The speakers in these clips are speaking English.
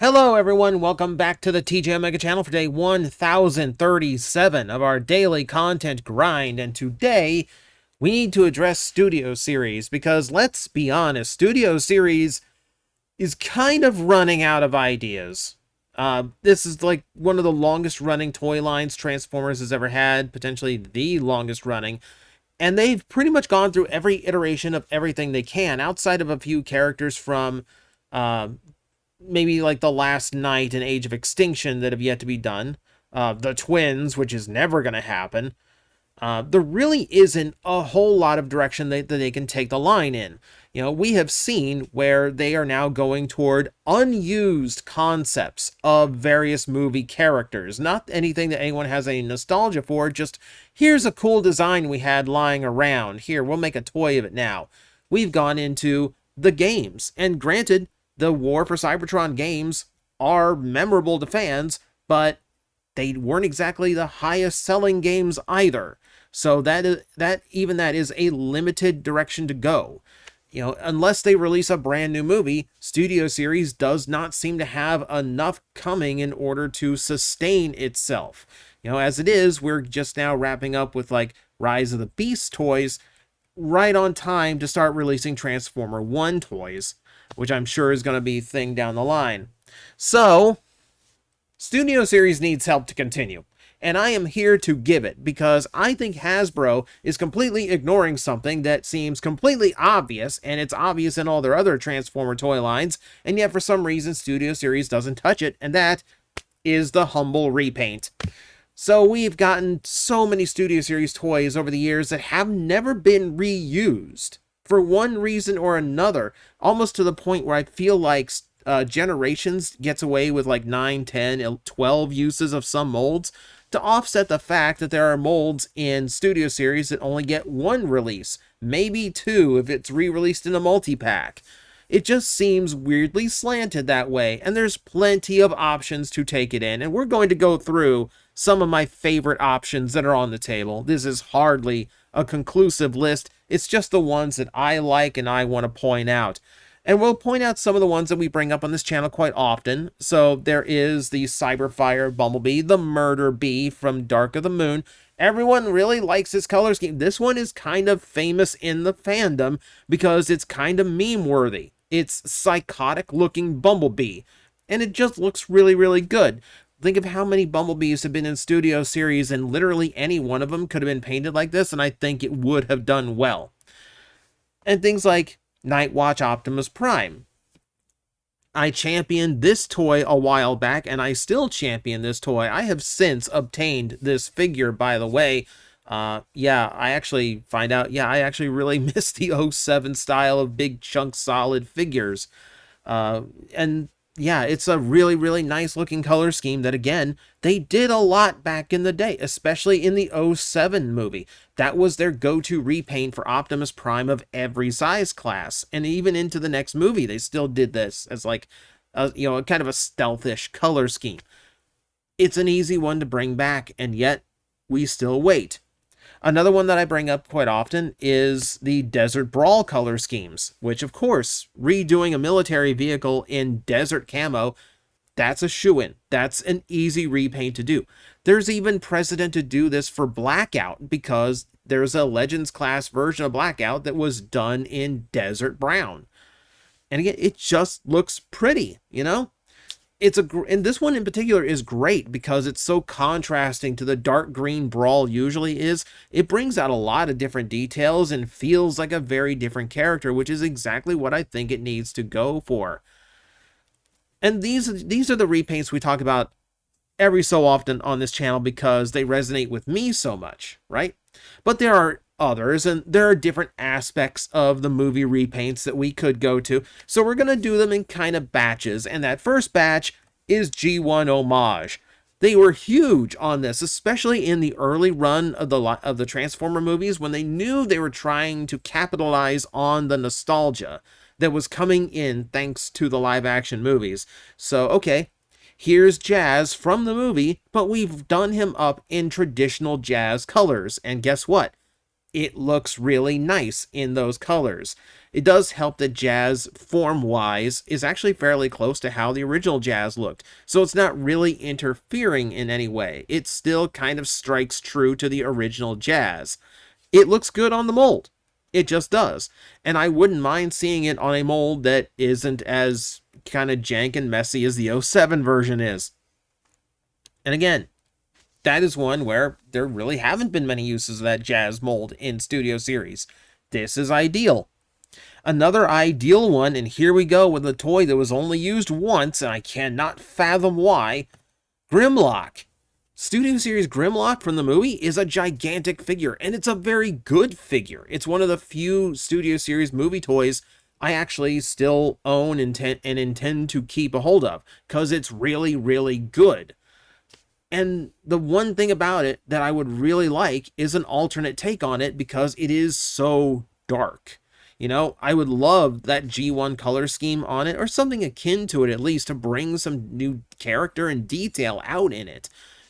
Hello everyone, welcome back to the TJOmega channel for day 1037 of our daily content grind, and today we need to address Studio Series because, let's be honest, Studio Series is kind of running out of ideas. This is like one of the longest running toy lines Transformers has ever had, potentially the longest running, and they've pretty much gone through every iteration of everything they can, outside of a few characters from maybe like the Last Knight and Age of Extinction that have yet to be done. The Twins, which is never going to happen. There really isn't a whole lot of direction that they can take the line in. You know, we have seen where they are now going toward unused concepts of various movie characters. Not anything that anyone has any nostalgia for, just here's a cool design we had lying around. Here, we'll make a toy of it now. We've gone into the games, and granted, the War for Cybertron games are memorable to fans, but they weren't exactly the highest selling games either. So that is a limited direction to go. You know, unless they release a brand new movie, Studio Series does not seem to have enough coming in order to sustain itself. You know, as it is, we're just now wrapping up with like Rise of the Beast toys, right on time to start releasing Transformer 1 toys, which I'm sure is going to be a thing down the line. So, Studio Series needs help to continue, and I am here to give it, because I think Hasbro is completely ignoring something that seems completely obvious, and it's obvious in all their other Transformer toy lines, and yet for some reason Studio Series doesn't touch it, and that is the humble repaint. So we've gotten so many Studio Series toys over the years that have never been reused for one reason or another, almost to the point where I feel like Generations gets away with like 9, 10, 12 uses of some molds to offset the fact that there are molds in Studio Series that only get one release, maybe two if it's re-released in a multi-pack. It just seems weirdly slanted that way, and there's plenty of options to take it in, and we're going to go through some of my favorite options that are on the table. This is hardly a conclusive list. It's just the ones that I like and I want to point out. And we'll point out some of the ones that we bring up on this channel quite often. So there is the Cyberfire Bumblebee, the Murder Bee from Dark of the Moon. Everyone really likes his color scheme. This one is kind of famous in the fandom because it's kind of meme-worthy. It's psychotic-looking Bumblebee, and it just looks really, really good. Think of how many Bumblebees have been in Studio Series, and literally any one of them could have been painted like this, and I think it would have done well. And things like Nightwatch Optimus Prime. I championed this toy a while back, and I still champion this toy. I have since obtained this figure, by the way. I actually really miss the 07 style of big chunk solid figures. And yeah, it's a really, really nice looking color scheme that, again, they did a lot back in the day, especially in the 07 movie. That was their go-to repaint for Optimus Prime of every size class. And even into the next movie, they still did this as like, a kind of a stealthish color scheme. It's an easy one to bring back, and yet we still wait. Another one that I bring up quite often is the Desert Brawl color schemes, which, of course, redoing a military vehicle in desert camo, that's a shoo-in. That's an easy repaint to do. There's even precedent to do this for Blackout, because there's a Legends class version of Blackout that was done in desert brown. And again, it just looks pretty, you know? And this one in particular is great because it's so contrasting to the dark green Brawl usually is. It brings out a lot of different details and feels like a very different character, which is exactly what I think it needs to go for. And these are the repaints we talk about every so often on this channel because they resonate with me so much, right? But there are others, and there are different aspects of the movie repaints that we could go to, so we're going to do them in kind of batches, and that first batch is G1 Homage. They were huge on this, especially in the early run of the Transformer movies, when they knew they were trying to capitalize on the nostalgia that was coming in thanks to the live-action movies. So, okay, here's Jazz from the movie, but we've done him up in traditional Jazz colors, and guess what? it looks really nice in those colors. It does help that Jazz, form-wise, is actually fairly close to how the original Jazz looked, so it's not really interfering in any way. It still kind of strikes true to the original Jazz. It looks good on the mold. It just does. And I wouldn't mind seeing it on a mold that isn't as kind of jank and messy as the '07 version is. And again, that is one where there really haven't been many uses of that Jazz mold in Studio Series. This is ideal. Another ideal one, and here we go with a toy that was only used once, and I cannot fathom why, Grimlock. Studio Series Grimlock from the movie is a gigantic figure, and it's a very good figure. It's one of the few Studio Series movie toys I actually still own and intend to keep a hold of, because it's really, really good. And the one thing about it that I would really like is an alternate take on it, because it is so dark. You know, I would love that G1 color scheme on it, or something akin to it at least, to bring some new character and detail out in it.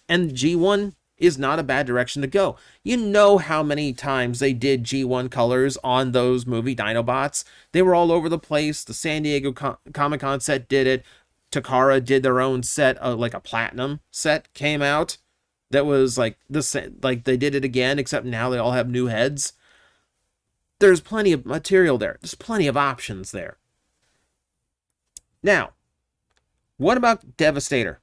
And G1 is not a bad direction to go. You know how many times they did G1 colors on those movie Dinobots. They were all over the place. The San Diego Comic-Con set did it. Takara did their own set, like a platinum set came out. That was like like they did it again, except now they all have new heads. There's plenty of material there. There's plenty of options there. Now, what about Devastator?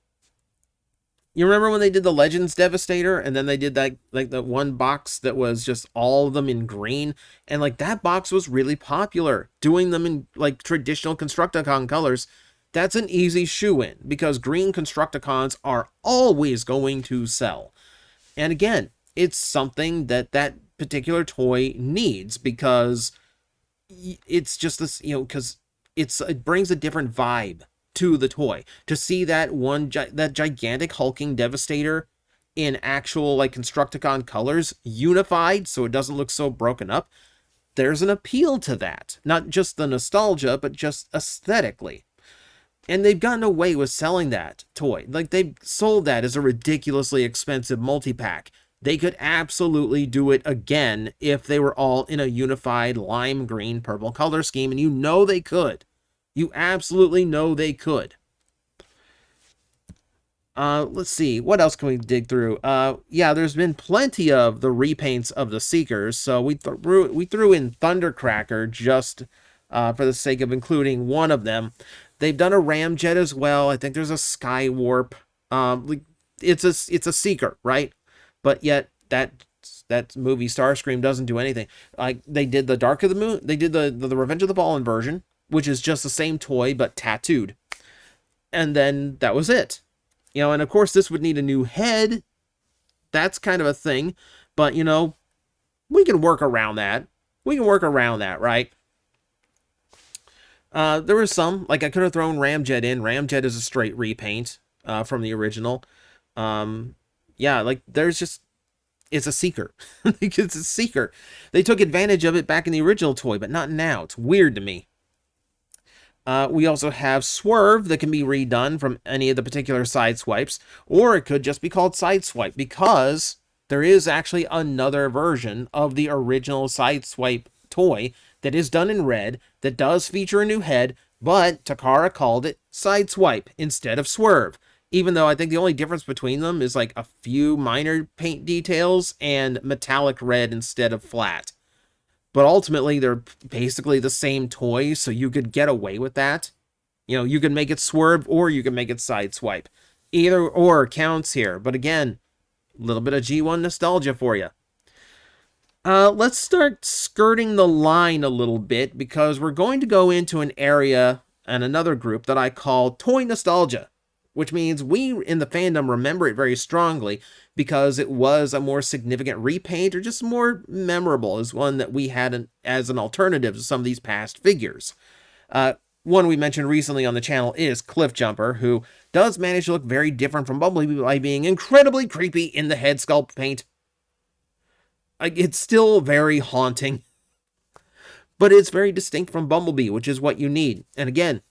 You remember when they did the Legends Devastator, and then they did that, like the one box that was just all of them in green, and like that box was really popular, doing them in like traditional Constructicon colors. That's an easy shoe-in, because green Constructicons are always going to sell. And again, it's something that that particular toy needs, because it's just this, you know, because it brings a different vibe to the toy. To see that that gigantic hulking Devastator in actual like Constructicon colors, unified, so it doesn't look so broken up, there's an appeal to that. Not just the nostalgia, but just aesthetically. And they've gotten away with selling that toy. Like, they've sold that as a ridiculously expensive multi-pack. They could absolutely do it again if they were all in a unified lime green purple color scheme, and you know they could. You absolutely know they could. Let's see, what else can we dig through? Yeah, there's been plenty of the repaints of the Seekers, so we threw in Thundercracker just for the sake of including one of them. They've done a Ramjet as well. I think there's a Skywarp. It's a Seeker, right? But yet that movie Starscream doesn't do anything. Like, they did the Dark of the Moon. They did the Revenge of the Fallen version, which is just the same toy but tattooed. And then that was it. You know, and of course this would need a new head. That's kind of a thing. But, you know, we can work around that. We can work around that, right? There was some, like I could have thrown Ramjet in. Ramjet is a straight repaint from the original. Yeah, like there's just, it's a Seeker. It's a Seeker. They took advantage of it back in the original toy, but not now. It's weird to me. We also have Swerve that can be redone from any of the particular side swipes, or it could just be called Sideswipe, because there is actually another version of the original Sideswipe toy that is done in red, that does feature a new head, but Takara called it Sideswipe instead of Swerve. Even though I think the only difference between them is like a few minor paint details and metallic red instead of flat. But ultimately, they're basically the same toy, so you could get away with that. You know, you can make it Swerve or you can make it Sideswipe. Either or counts here. But again, a little bit of G1 nostalgia for you. Let's start skirting the line a little bit, because we're going to go into an area and another group that I call Toy Nostalgia, which means we in the fandom remember it very strongly because it was a more significant repaint, or just more memorable as one that we had as an alternative to some of these past figures. One we mentioned recently on the channel is Cliffjumper, who does manage to look very different from Bumblebee by being incredibly creepy in the head sculpt paint. It's still very haunting, but it's very distinct from Bumblebee, which is what you need. And again,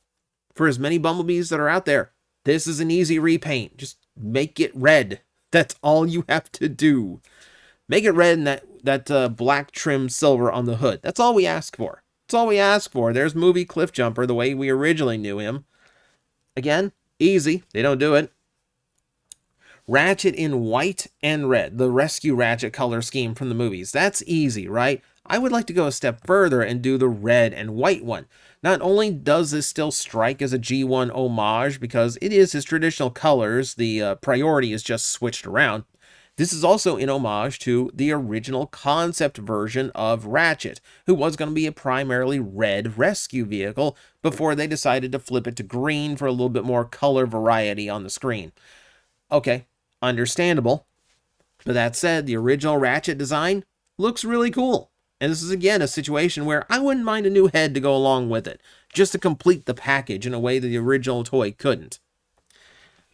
for as many Bumblebees that are out there, this is an easy repaint. Just make it red. That's all you have to do. Make it red, and that black trim silver on the hood. That's all we ask for. That's all we ask for. There's movie Cliffjumper the way we originally knew him. Again, easy. They don't do it. Ratchet in white and red, the Rescue Ratchet color scheme from the movies. That's easy, right? I would like to go a step further and do the red and white one. Not only does this still strike as a G1 homage because it is his traditional colors, the priority is just switched around. This is also in homage to the original concept version of Ratchet, who was going to be a primarily red rescue vehicle before they decided to flip it to green for a little bit more color variety on the screen. Okay, understandable. But that said, the original Ratchet design looks really cool. And this is again a situation where I wouldn't mind a new head to go along with it, just to complete the package in a way that the original toy couldn't.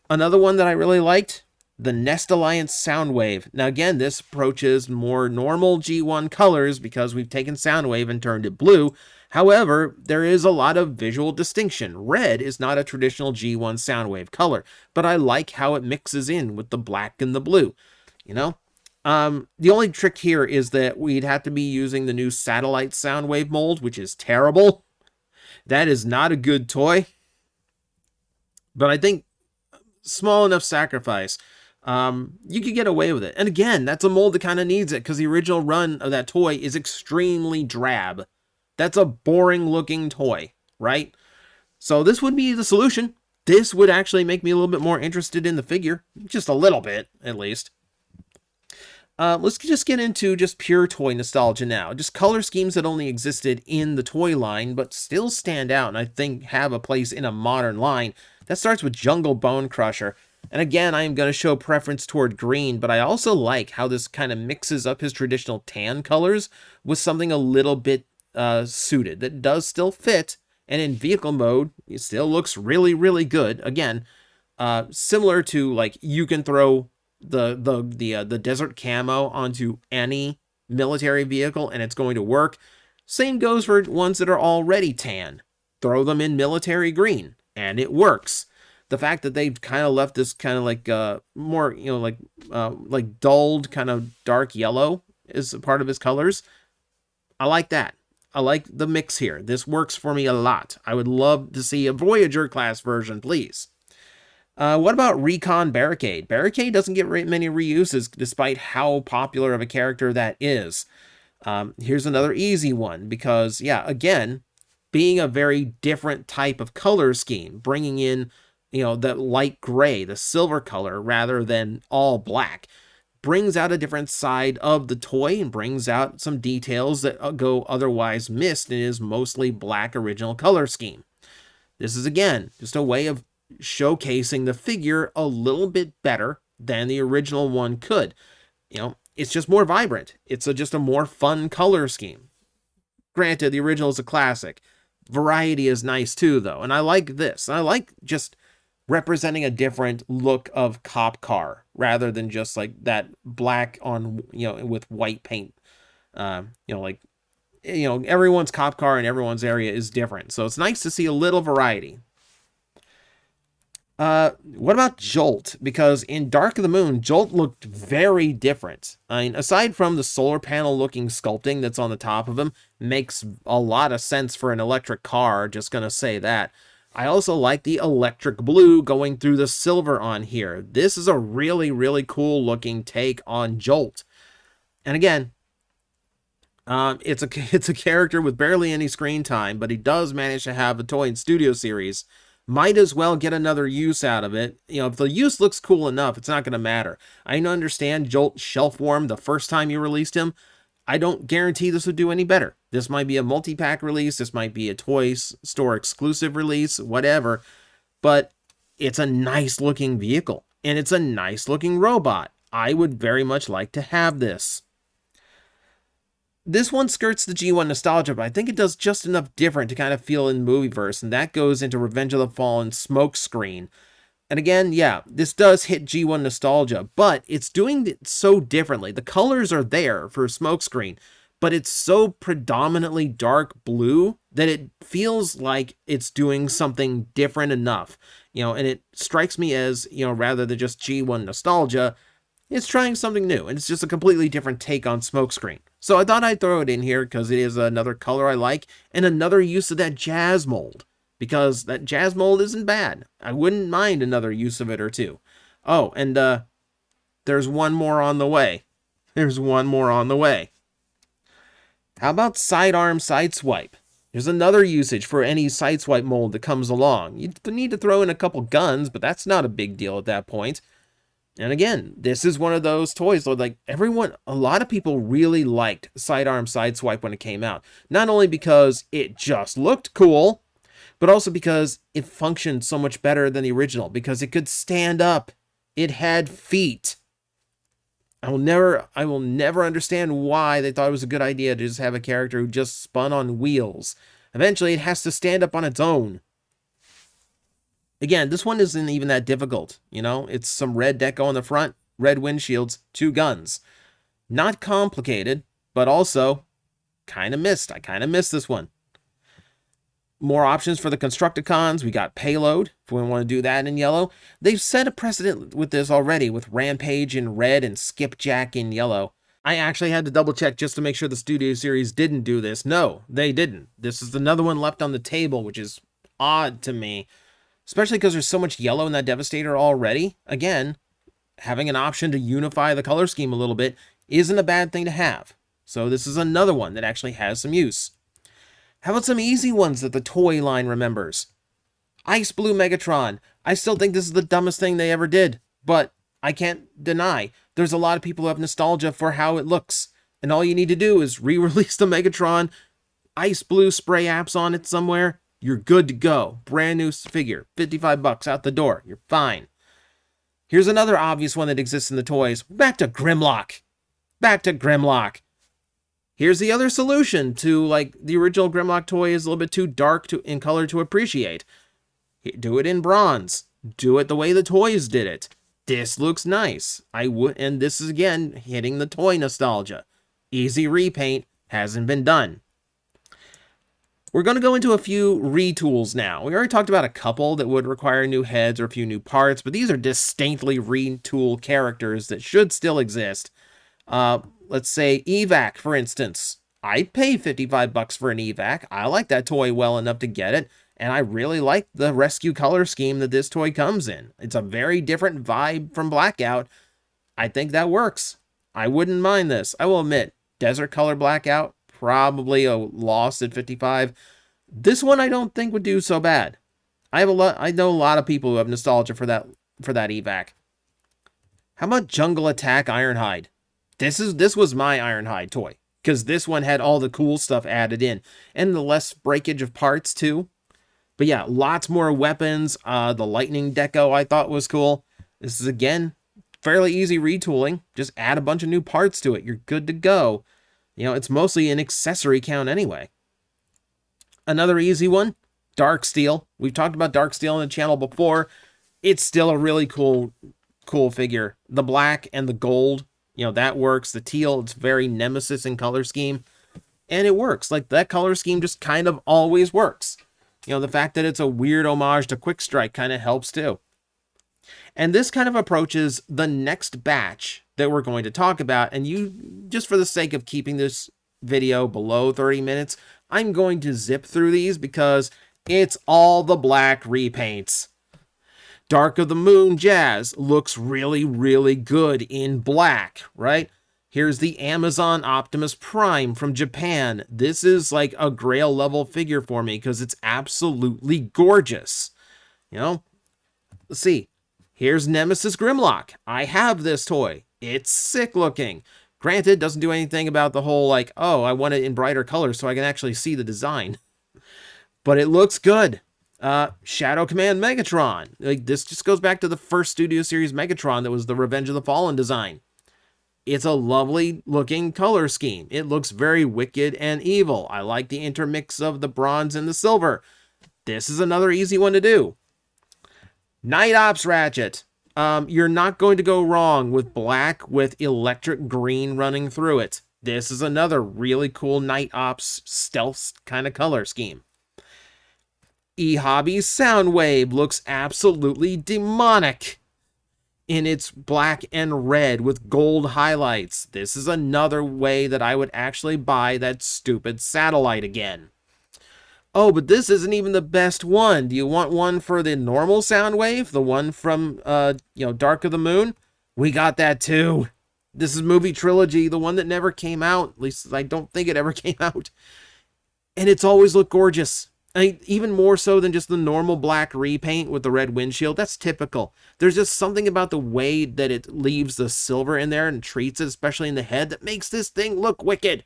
Another one that I really liked, the Nest Alliance Soundwave. Now again, this approaches more normal G1 colors because we've taken Soundwave and turned it blue. However, there is a lot of visual distinction. Red is not a traditional G1 Soundwave color, but I like how it mixes in with the black and the blue, you know? The only trick here is that we'd have to be using the new Satellite Soundwave mold, which is terrible. That is not a good toy. But I think small enough sacrifice, you could get away with it. And again, that's a mold that kind of needs it because the original run of that toy is extremely drab. That's a boring looking toy, right? So this would be the solution. This would actually make me a little bit more interested in the figure. Just a little bit, at least. Let's just get into just pure toy nostalgia now. Just color schemes that only existed in the toy line, but still stand out and I think have a place in a modern line. That starts with Jungle Bone Crusher. And again, I am going to show preference toward green, but I also like how this kind of mixes up his traditional tan colors with something a little bit suited that does still fit. And in vehicle mode, it still looks really, really good. Again, similar to like you can throw the desert camo onto any military vehicle and it's going to work. Same goes for ones that are already tan. Throw them in military green and it works. The fact that they've kind of left this kind of like more, you know, like dulled kind of dark yellow is a part of his colors. I like that. I like the mix here. This works for me a lot. I would love to see a Voyager class version, please. What about Recon Barricade? Barricade doesn't get many reuses despite how popular of a character that is. Here's another easy one because, yeah, again, being a very different type of color scheme, bringing in, you know, the light gray, the silver color, rather than all black, brings out a different side of the toy and brings out some details that go otherwise missed in his mostly black original color scheme. This is, again, just a way of showcasing the figure a little bit better than the original one could. You know, it's just more vibrant. It's just a more fun color scheme. Granted, the original is a classic. Variety is nice too, though, and I like this. I like just representing a different look of cop car rather than just like that black on, you know, with white paint. You know, like, you know, everyone's cop car in everyone's area is different, so it's nice to see a little variety. What about Jolt? Because in Dark of the Moon, Jolt looked very different. I mean, aside from the solar panel looking sculpting that's on the top of him, makes a lot of sense for an electric car, just gonna say that. I also like the electric blue going through the silver on here. This is a really, really cool looking take on Jolt. And again, it's a character with barely any screen time, but he does manage to have a toy in Studio Series. Might as well get another use out of it. You know, if the use looks cool enough, it's not going to matter. I understand Jolt shelf warmed the first time you released him. I don't guarantee this would do any better. This might be a multi-pack release. This might be a toy store exclusive release, whatever. But it's a nice looking vehicle. And it's a nice looking robot. I would very much like to have this. This one skirts the G1 nostalgia, but I think it does just enough different to kind of feel in the movieverse, and that goes into Revenge of the Fallen Smokescreen. And again, yeah, this does hit G1 nostalgia, but it's doing it so differently. The colors are there for Smokescreen, but it's so predominantly dark blue that it feels like it's doing something different enough. You know, and it strikes me as, you know, rather than just G1 nostalgia, It's trying something new, and it's just a completely different take on Smokescreen. So I thought I'd throw it in here because it is another color I like, and another use of that jazz mold, because that jazz mold isn't bad. I wouldn't mind another use of it or two. Oh, and there's one more on the way. There's one more on the way. How about sidearm sideswipe? There's another usage for any sideswipe mold that comes along. You need to throw in a couple guns, but that's not a big deal at that point. And again, this is one of those toys where, like, a lot of people really liked sidearm sideswipe when it came out. Not only because it just looked cool, but also because it functioned so much better than the original, because it could stand up. It had feet. I will never understand why they thought it was a good idea to just have a character who just spun on wheels. Eventually, it has to stand up on its own. Again, this one isn't even that difficult, you know? It's some red deco on the front, red windshields, 2 guns. Not complicated, but also kind of missed. I kind of missed this one. More options for the Constructicons. We got Payload, if we want to do that in yellow. They've set a precedent with this already, with Rampage in red and Skipjack in yellow. I actually had to double check just to make sure the Studio Series didn't do this. No, they didn't. This is another one left on the table, which is odd to me, especially because there's so much yellow in that Devastator already. Again, having an option to unify the color scheme a little bit isn't a bad thing to have. So this is another one that actually has some use. How about some easy ones that the toy line remembers? Ice Blue Megatron. I still think this is the dumbest thing they ever did, but I can't deny there's a lot of people who have nostalgia for how it looks. And all you need to do is re-release the Megatron, ice blue spray apps on it somewhere. You're good to go. Brand new figure. $55 out the door. You're fine. Here's another obvious one that exists in the toys. Back to Grimlock. Back to Grimlock. Here's the other solution to, like, the original Grimlock toy is a little bit too dark in color to appreciate. Do it in bronze. Do it the way the toys did it. This looks nice. And this is, again, hitting the toy nostalgia. Easy repaint. Hasn't been done. We're going to go into a few retools now. We already talked about a couple that would require new heads or a few new parts, but these are distinctly retool characters that should still exist. Let's say Evac, for instance. I'd pay $55 for an Evac. I like that toy well enough to get it, and I really like the rescue color scheme that this toy comes in. It's a very different vibe from Blackout. I think that works. I wouldn't mind this. I will admit, Desert Color Blackout, probably a loss at $55. This one I don't think would do so bad. I know a lot of people who have nostalgia for that Evac. How about Jungle Attack Ironhide? This was my Ironhide toy, because this one had all the cool stuff added in, and the less breakage of parts too. But yeah, lots more weapons. The lightning deco I thought was cool. This is, again, fairly easy retooling. Just add a bunch of new parts to it. You're good to go. You know, it's mostly an accessory count anyway. Another easy one, Dark Steel. We've talked about Dark Steel on the channel before. It's still a really cool figure. The black and the gold, you know, that works. The teal, it's very Nemesis in color scheme. And it works. Like, that color scheme just kind of always works. You know, the fact that it's a weird homage to Quick Strike kind of helps too. And this kind of approaches the next batch that we're going to talk about. And just for the sake of keeping this video below 30 minutes, I'm going to zip through these because it's all the black repaints. Dark of the Moon Jazz looks really, really good in black, right? Here's the Amazon Optimus Prime from Japan. This is like a Grail level figure for me because it's absolutely gorgeous. You know, let's see. Here's Nemesis Grimlock. I have this toy. It's sick looking. Granted, doesn't do anything about the whole, like, oh, I want it in brighter colors so I can actually see the design. But it looks good. Shadow Command Megatron. Like, this just goes back to the first Studio Series Megatron that was the Revenge of the Fallen design. It's a lovely looking color scheme. It looks very wicked and evil. I like the intermix of the bronze and the silver. This is another easy one to do. Night Ops Ratchet. You're not going to go wrong with black with electric green running through it. This is another really cool Night Ops stealth kind of color scheme. eHobby's Soundwave looks absolutely demonic. in its black and red with gold highlights. This is another way that I would actually buy that stupid satellite again. Oh, but this isn't even the best one. Do you want one for the normal sound wave? The one from, Dark of the Moon? We got that too. This is movie trilogy, the one that never came out. At least I don't think it ever came out. And it's always looked gorgeous. I mean, even more so than just the normal black repaint with the red windshield. That's typical. There's just something about the way that it leaves the silver in there and treats it, especially in the head, that makes this thing look wicked.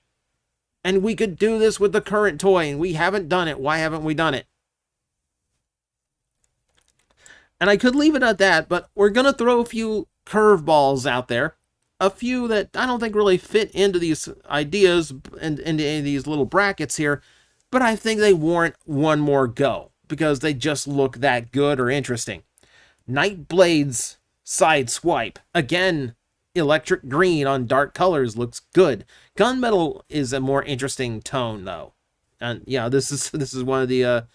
And we could do this with the current toy, and we haven't done it. Why haven't we done it? And I could leave it at that, but we're going to throw a few curveballs out there. A few that I don't think really fit into these ideas and into these little brackets here, but I think they warrant one more go because they just look that good or interesting. Nightblade's side swipe. Again, electric green on dark colors looks good. Gunmetal is a more interesting tone though. And yeah, this is one of the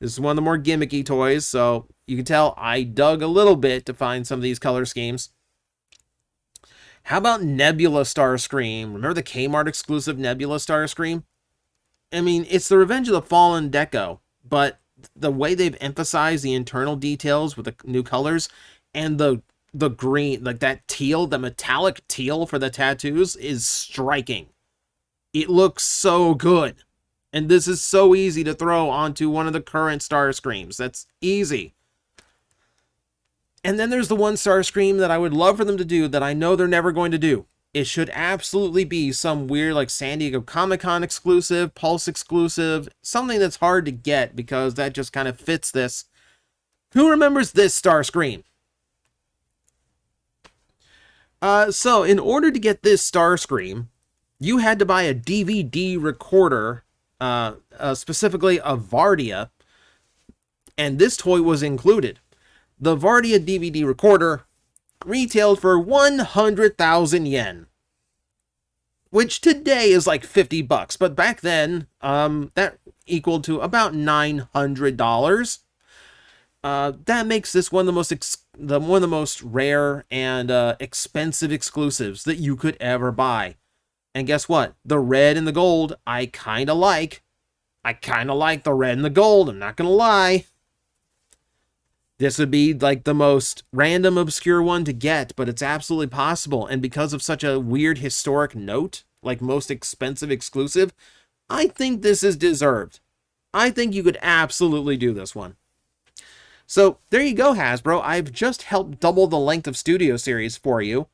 more gimmicky toys, so you can tell I dug a little bit to find some of these color schemes. How about Nebula Starscream? Remember the Kmart exclusive Nebula Starscream? I mean, it's the Revenge of the Fallen deco, but the way they've emphasized the internal details with the new colors and the green, like that teal, the metallic teal for the tattoos is striking. It looks so good. And this is so easy to throw onto one of the current Starscreams. That's easy. And then there's the one Starscream that I would love for them to do that I know they're never going to do. It should absolutely be some weird like San Diego Comic-Con exclusive, Pulse exclusive, something that's hard to get because that just kind of fits this. Who remembers this Starscream? So in order to get this Starscream, you had to buy a DVD recorder, specifically a Vardia, and this toy was included. The Vardia DVD recorder retailed for 100,000 yen, which today is like $50, but back then, that equaled to about $900. That makes this one of the most rare and expensive exclusives that you could ever buy. And guess what? The red and the gold, I kind of like. I kind of like the red and the gold, I'm not going to lie. This would be like the most random, obscure one to get, but it's absolutely possible. And because of such a weird historic note, like most expensive exclusive, I think this is deserved. I think you could absolutely do this one. So there you go, Hasbro. I've just helped double the length of Studio Series for you.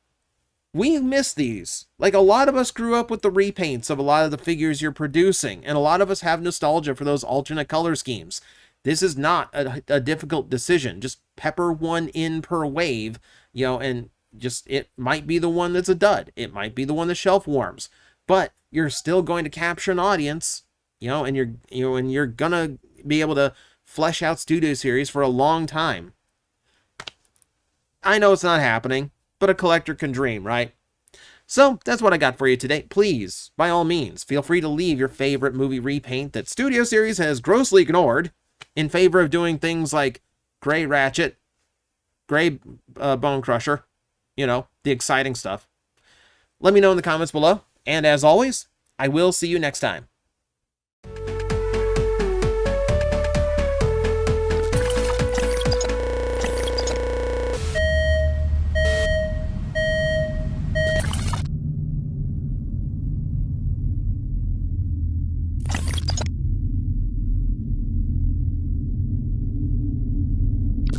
We miss these. Like a lot of us grew up with the repaints of a lot of the figures you're producing, and a lot of us have nostalgia for those alternate color schemes. This is not a difficult decision. Just pepper one in per wave, and just it might be the one that's a dud. It might be the one that shelf warms, but you're still going to capture an audience, and you're gonna be able to flesh out Studio Series for a long time. I know it's not happening, but a collector can dream, right? So that's what I got for you today. Please, by all means, feel free to leave your favorite movie repaint that Studio Series has grossly ignored in favor of doing things like Gray Ratchet, Gray Bone Crusher, the exciting stuff. Let me know in the comments below, and as always, I will see you next time.